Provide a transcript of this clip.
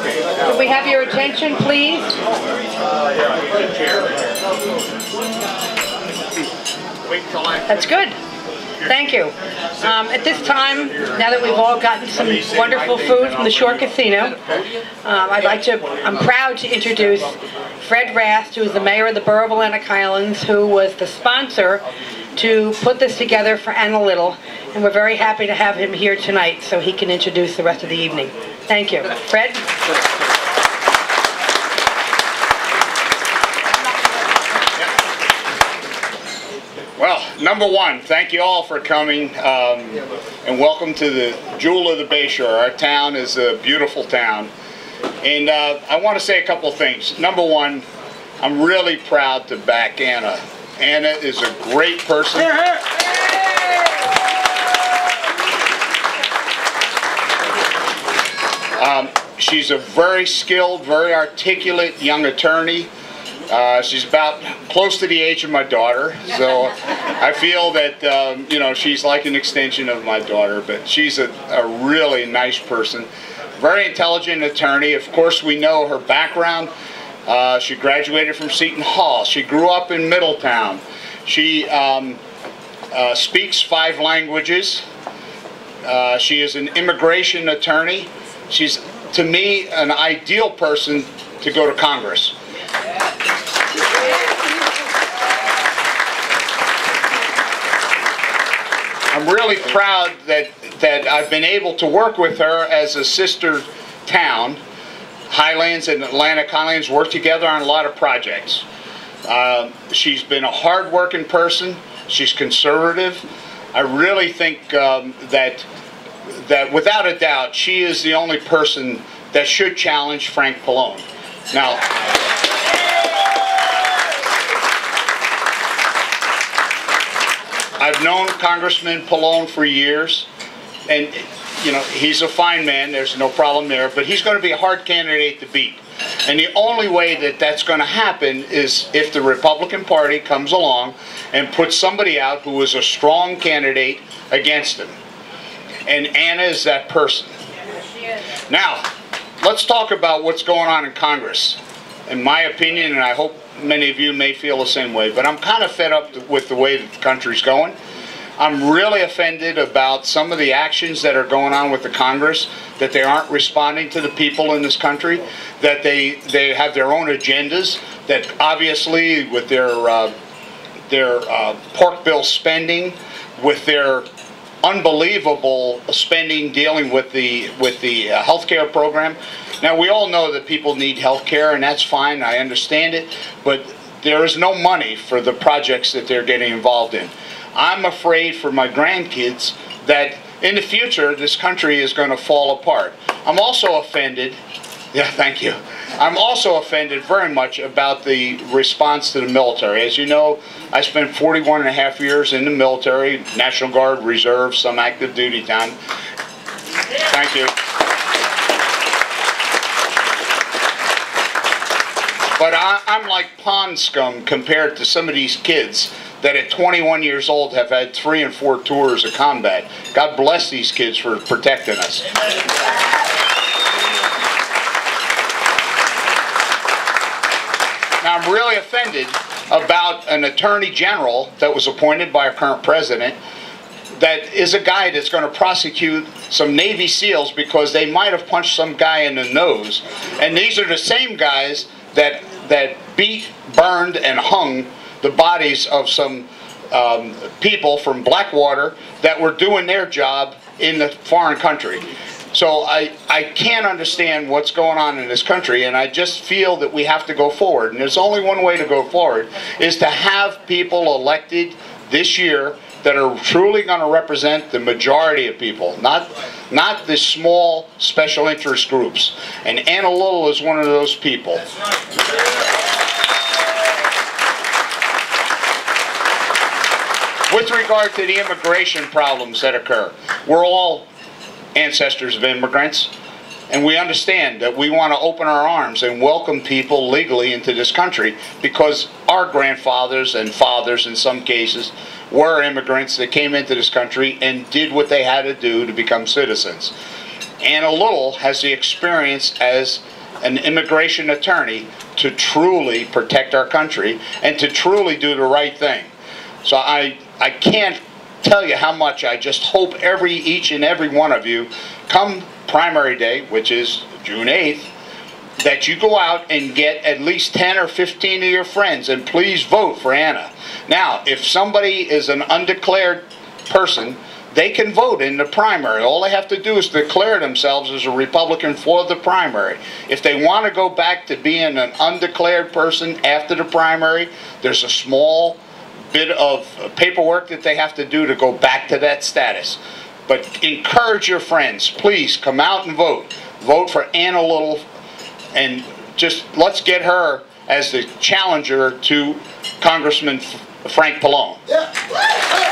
Could we have your attention, please? That's good. Thank you. At this time, now that we've all gotten some wonderful food from the Shore Casino, I'm proud to introduce Fred Rast, who is the mayor of the Borough of Atlantic Highlands, who was the sponsor to put this together for Anna Little, and we're very happy to have him here tonight so he can introduce the rest of the evening. Thank you. Fred? Well, number one, thank you all for coming, and welcome to the Jewel of the Bayshore. Our town is a beautiful town, and I want to say a couple things. Number one, I'm really proud to back Anna. Anna is a great person. She's a very skilled, very articulate young attorney. She's about close to the age of my daughter, so I feel that you know, she's like an extension of my daughter. But she's a really nice person, very intelligent attorney. Of course, we know her background. She graduated from Seton Hall. She grew up in Middletown. She speaks 5 languages. She is an immigration attorney. She's, to me, an ideal person to go to Congress. I'm really proud that I've been able to work with her as a sister town. Highlands and Atlantic Highlands work together on a lot of projects. She's been a hard-working person. She's conservative. I really think that without a doubt, she is the only person that should challenge Frank Pallone. Now, I've known Congressman Pallone for years, and you know, he's a fine man, there's no problem there, but he's going to be a hard candidate to beat. And the only way that that's going to happen is if the Republican Party comes along and puts somebody out who is a strong candidate against him. And Anna is that person. Now, let's talk about what's going on in Congress. In my opinion, and I hope many of you may feel the same way, but I'm kind of fed up with the way that the country's going. I'm really offended about some of the actions that are going on with the Congress, that they aren't responding to the people in this country, that they have their own agendas, that obviously with their pork bill spending, with their unbelievable spending dealing with the health care program. Now, we all know that people need health care, and that's fine, I understand it, but there is no money for the projects that they're getting involved in. I'm afraid for my grandkids that in the future this country is going to fall apart. I'm also offended, yeah, thank you. I'm also offended very much about the response to the military. As you know, I spent 41.5 years in the military, National Guard, Reserve, some active duty time. Thank you. But I'm like pond scum compared to some of these kids that at 21 years old have had 3 and 4 tours of combat. God bless these kids for protecting us. Now, I'm really offended about an attorney general that was appointed by our current president that is a guy that's going to prosecute some Navy SEALs because they might have punched some guy in the nose. And these are the same guys that beat, burned, and hung the bodies of some people from Blackwater that were doing their job in the foreign country. So I can't understand what's going on in this country, and I just feel that we have to go forward. And there's only one way to go forward, is to have people elected this year that are truly going to represent the majority of people, not the small special interest groups. And Anna Little is one of those people. With regard to the immigration problems that occur, we're all ancestors of immigrants, and we understand that we want to open our arms and welcome people legally into this country because our grandfathers and fathers in some cases were immigrants that came into this country and did what they had to do to become citizens. Anna Little has the experience as an immigration attorney to truly protect our country and to truly do the right thing. So I can't tell you how much I just hope each and every one of you, come primary day, which is June 8th, that you go out and get at least 10 or 15 of your friends and please vote for Anna. Now, if somebody is an undeclared person, they can vote in the primary. All they have to do is declare themselves as a Republican for the primary. If they want to go back to being an undeclared person after the primary, there's a small bit of paperwork that they have to do to go back to that status. But encourage your friends. Please come out and vote. Vote for Anna Little, and just let's get her as the challenger to Congressman Frank Pallone. Yeah.